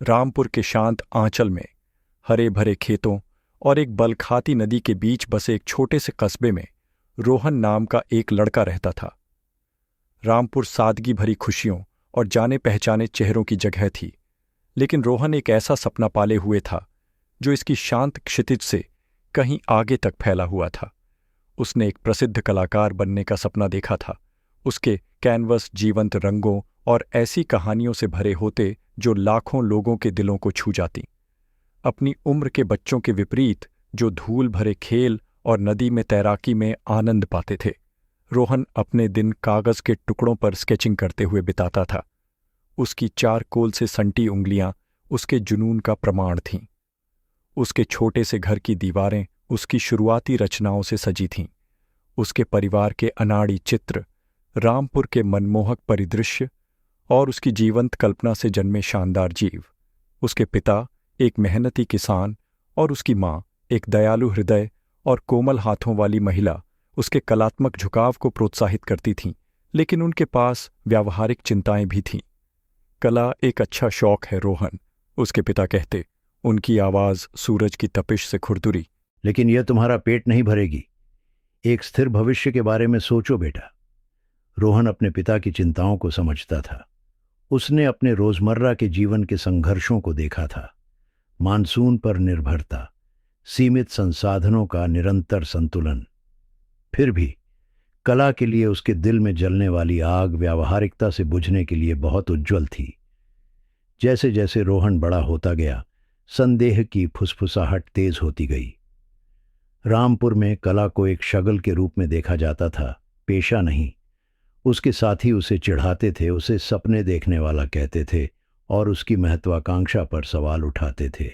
रामपुर के शांत आंचल में, हरे भरे खेतों और एक बलखाती नदी के बीच बसे एक छोटे से कस्बे में रोहन नाम का एक लड़का रहता था। रामपुर सादगी भरी खुशियों और जाने पहचाने चेहरों की जगह थी, लेकिन रोहन एक ऐसा सपना पाले हुए था जो इसकी शांत क्षितिज से कहीं आगे तक फैला हुआ था। उसने एक प्रसिद्ध कलाकार बनने का सपना देखा था। उसके कैनवस जीवंत रंगों और ऐसी कहानियों से भरे होते जो लाखों लोगों के दिलों को छू जाती। अपनी उम्र के बच्चों के विपरीत, जो धूल भरे खेल और नदी में तैराकी में आनंद पाते थे, रोहन अपने दिन कागज के टुकड़ों पर स्केचिंग करते हुए बिताता था। उसकी चारकोल से सनटी उंगलियां उसके जुनून का प्रमाण थीं। उसके छोटे से घर की दीवारें उसकी शुरुआती रचनाओं से सजी थीं। उसके परिवार के अनाड़ी चित्र, रामपुर के मनमोहक परिदृश्य और उसकी जीवंत कल्पना से जन्मे शानदार जीव। उसके पिता एक मेहनती किसान और उसकी माँ एक दयालु हृदय और कोमल हाथों वाली महिला उसके कलात्मक झुकाव को प्रोत्साहित करती थीं, लेकिन उनके पास व्यावहारिक चिंताएं भी थीं। कला एक अच्छा शौक है रोहन, उसके पिता कहते, उनकी आवाज सूरज की तपिश से खुरदुरी। लेकिन यह तुम्हारा पेट नहीं भरेगी। एक स्थिर भविष्य के बारे में सोचो बेटा। रोहन अपने पिता की चिंताओं को समझता था। उसने अपने रोजमर्रा के जीवन के संघर्षों को देखा था। मानसून पर निर्भरता, सीमित संसाधनों का निरंतर संतुलन। फिर भी कला के लिए उसके दिल में जलने वाली आग व्यावहारिकता से बुझने के लिए बहुत उज्जवल थी। जैसे जैसे रोहन बड़ा होता गया, संदेह की फुसफुसाहट तेज होती गई। रामपुर में कला को एक शगल के रूप में देखा जाता था, पेशा नहीं। उसके साथी उसे चिढ़ाते थे, उसे सपने देखने वाला कहते थे और उसकी महत्वाकांक्षा पर सवाल उठाते थे।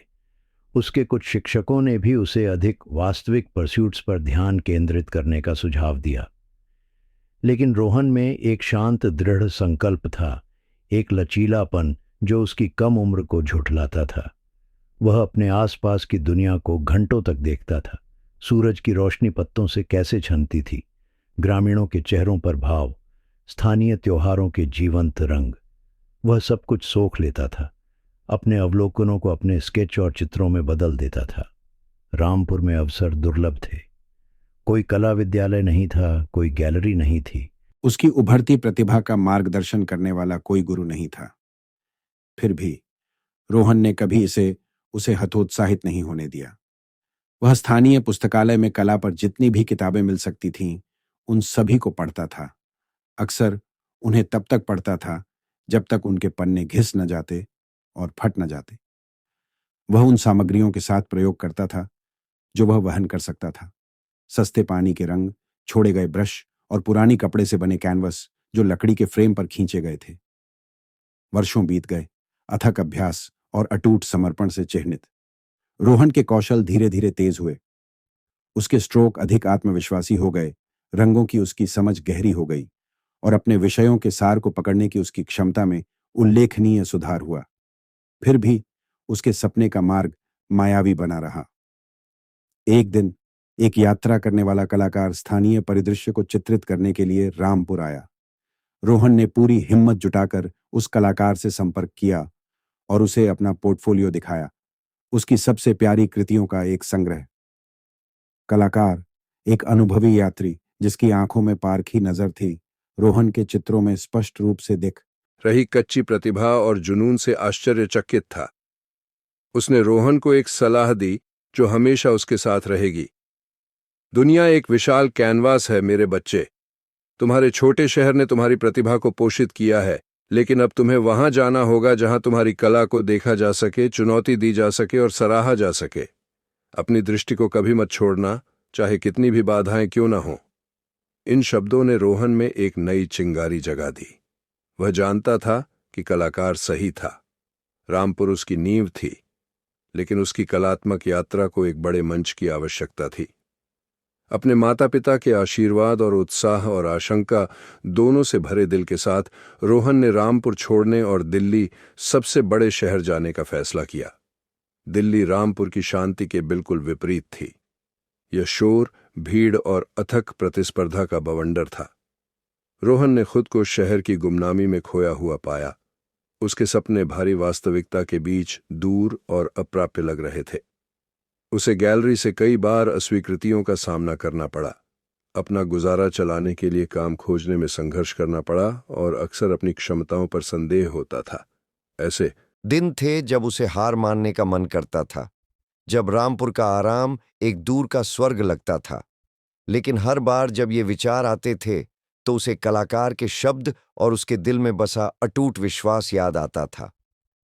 उसके कुछ शिक्षकों ने भी उसे अधिक वास्तविक परस्यूट्स पर ध्यान केंद्रित करने का सुझाव दिया। लेकिन रोहन में एक शांत दृढ़ संकल्प था, एक लचीलापन जो उसकी कम उम्र को झुठलाता था। वह अपने आसपास की दुनिया को घंटों तक देखता था। सूरज की रोशनी पत्तों से कैसे छनती थी, ग्रामीणों के चेहरों पर भाव, स्थानीय त्योहारों के जीवंत रंग। वह सब कुछ सोख लेता था, अपने अवलोकनों को अपने स्केच और चित्रों में बदल देता था। रामपुर में अवसर दुर्लभ थे। कोई कला विद्यालय नहीं था, कोई गैलरी नहीं थी। उसकी उभरती प्रतिभा का मार्गदर्शन करने वाला कोई गुरु नहीं था। फिर भी रोहन ने कभी उसे हतोत्साहित नहीं होने दिया। वह स्थानीय पुस्तकालय में कला पर जितनी भी किताबें मिल सकती थीं, उन सभी को पढ़ता था। अक्सर उन्हें तब तक पढ़ता था जब तक उनके पन्ने घिस न जाते और फट न जाते। वह उन सामग्रियों के साथ प्रयोग करता था जो वह वहन कर सकता था। सस्ते पानी के रंग, छोड़े गए ब्रश और पुरानी कपड़े से बने कैनवस जो लकड़ी के फ्रेम पर खींचे गए थे। वर्षों बीत गए, अथक अभ्यास और अटूट समर्पण से चिह्नित। रोहन के कौशल धीरे धीरे तेज हुए। उसके स्ट्रोक अधिक आत्मविश्वासी हो गए, रंगों की उसकी समझ गहरी हो गई और अपने विषयों के सार को पकड़ने की उसकी क्षमता में उल्लेखनीय सुधार हुआ। फिर भी उसके सपने का मार्ग मायावी बना रहा। एक दिन एक यात्रा करने वाला कलाकार स्थानीय परिदृश्य को चित्रित करने के लिए रामपुर आया। रोहन ने पूरी हिम्मत जुटाकर उस कलाकार से संपर्क किया और उसे अपना पोर्टफोलियो दिखाया, उसकी सबसे प्यारी कृतियों का एक संग्रह। कलाकार, एक अनुभवी यात्री जिसकी आंखों में पारखी नजर थी, रोहन के चित्रों में स्पष्ट रूप से दिख रही कच्ची प्रतिभा और जुनून से आश्चर्यचकित था। उसने रोहन को एक सलाह दी जो हमेशा उसके साथ रहेगी। दुनिया एक विशाल कैनवास है मेरे बच्चे। तुम्हारे छोटे शहर ने तुम्हारी प्रतिभा को पोषित किया है, लेकिन अब तुम्हें वहां जाना होगा जहां तुम्हारी कला को देखा जा सके, चुनौती दी जा सके और सराहा जा सके। अपनी दृष्टि को कभी मत छोड़ना, चाहे कितनी भी बाधाएं क्यों ना हो। इन शब्दों ने रोहन में एक नई चिंगारी जगा दी। वह जानता था कि कलाकार सही था। रामपुर उसकी नींव थी, लेकिन उसकी कलात्मक यात्रा को एक बड़े मंच की आवश्यकता थी। अपने माता पिता के आशीर्वाद और उत्साह और आशंका दोनों से भरे दिल के साथ रोहन ने रामपुर छोड़ने और दिल्ली, सबसे बड़े शहर, जाने का फैसला किया। दिल्ली रामपुर की शांति के बिल्कुल विपरीत थी। यह शोर, भीड़ और अथक प्रतिस्पर्धा का बवंडर था। रोहन ने खुद को शहर की गुमनामी में खोया हुआ पाया। उसके सपने भारी वास्तविकता के बीच दूर और अप्राप्य लग रहे थे। उसे गैलरी से कई बार अस्वीकृतियों का सामना करना पड़ा, अपना गुजारा चलाने के लिए काम खोजने में संघर्ष करना पड़ा और अक्सर अपनी क्षमताओं पर संदेह होता था। ऐसे दिन थे जब उसे हार मानने का मन करता था, जब रामपुर का आराम एक दूर का स्वर्ग लगता था। लेकिन हर बार जब ये विचार आते थे तो उसे कलाकार के शब्द और उसके दिल में बसा अटूट विश्वास याद आता था।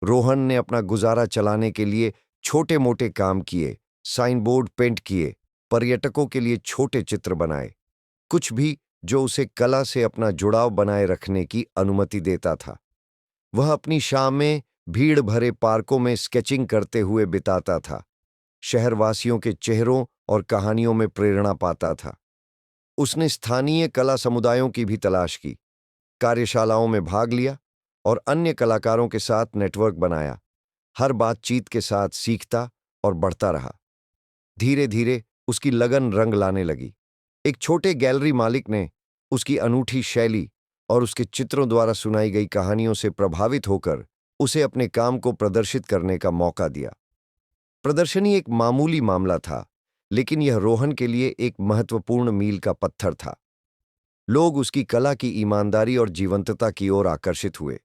रोहन ने अपना गुजारा चलाने के लिए छोटे मोटे काम किए, साइन बोर्ड पेंट किए, पर्यटकों के लिए छोटे चित्र बनाए, कुछ भी जो उसे कला से अपना जुड़ाव बनाए रखने की अनुमति देता था। वह अपनी शामें भीड़ भरे पार्कों में स्केचिंग करते हुए बिताता था, शहरवासियों के चेहरों और कहानियों में प्रेरणा पाता था। उसने स्थानीय कला समुदायों की भी तलाश की, कार्यशालाओं में भाग लिया और अन्य कलाकारों के साथ नेटवर्क बनाया। हर बातचीत के साथ सीखता और बढ़ता रहा। धीरे धीरे उसकी लगन रंग लाने लगी। एक छोटे गैलरी मालिक ने उसकी अनूठी शैली और उसके चित्रों द्वारा सुनाई गई कहानियों से प्रभावित होकर उसे अपने काम को प्रदर्शित करने का मौका दिया। प्रदर्शनी एक मामूली मामला था, लेकिन यह रोहन के लिए एक महत्वपूर्ण मील का पत्थर था। लोग उसकी कला की ईमानदारी और जीवंतता की ओर आकर्षित हुए,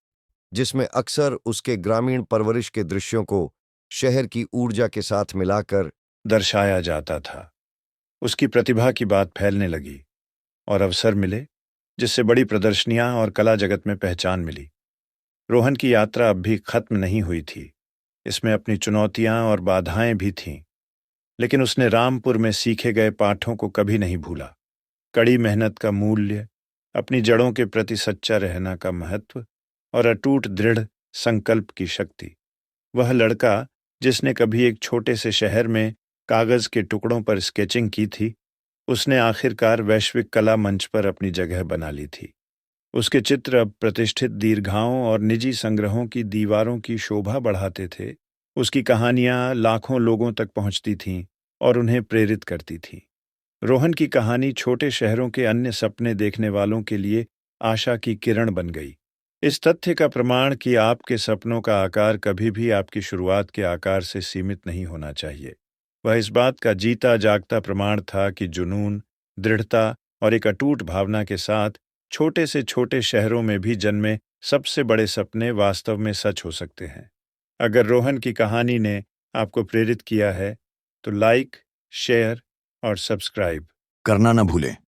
जिसमें अक्सर उसके ग्रामीण परवरिश के दृश्यों को शहर की ऊर्जा के साथ मिलाकर दर्शाया जाता था। उसकी प्रतिभा की बात फैलने लगी और अवसर मिले जिससे बड़ी प्रदर्शनियां और कला जगत में पहचान मिली। रोहन की यात्रा अब भी खत्म नहीं हुई थी। इसमें अपनी चुनौतियां और बाधाएं भी थीं, लेकिन उसने रामपुर में सीखे गए पाठों को कभी नहीं भूला। कड़ी मेहनत का मूल्य, अपनी जड़ों के प्रति सच्चा रहना का महत्व और अटूट दृढ़ संकल्प की शक्ति। वह लड़का जिसने कभी एक छोटे से शहर में कागज के टुकड़ों पर स्केचिंग की थी, उसने आखिरकार वैश्विक कला मंच पर अपनी जगह बना ली थी। उसके चित्र अब प्रतिष्ठित दीर्घाओं और निजी संग्रहों की दीवारों की शोभा बढ़ाते थे। उसकी कहानियां लाखों लोगों तक पहुंचती थीं और उन्हें प्रेरित करती थीं। रोहन की कहानी छोटे शहरों के अन्य सपने देखने वालों के लिए आशा की किरण बन गई। इस तथ्य का प्रमाण कि आपके सपनों का आकार कभी भी आपकी शुरुआत के आकार से सीमित नहीं होना चाहिए। वह इस बात का जीता जागता प्रमाण था कि जुनून, दृढ़ता और एक अटूट भावना के साथ छोटे से छोटे शहरों में भी जन्मे सबसे बड़े सपने वास्तव में सच हो सकते हैं। अगर रोहन की कहानी ने आपको प्रेरित किया है तो लाइक, शेयर और सब्सक्राइब करना न भूलें।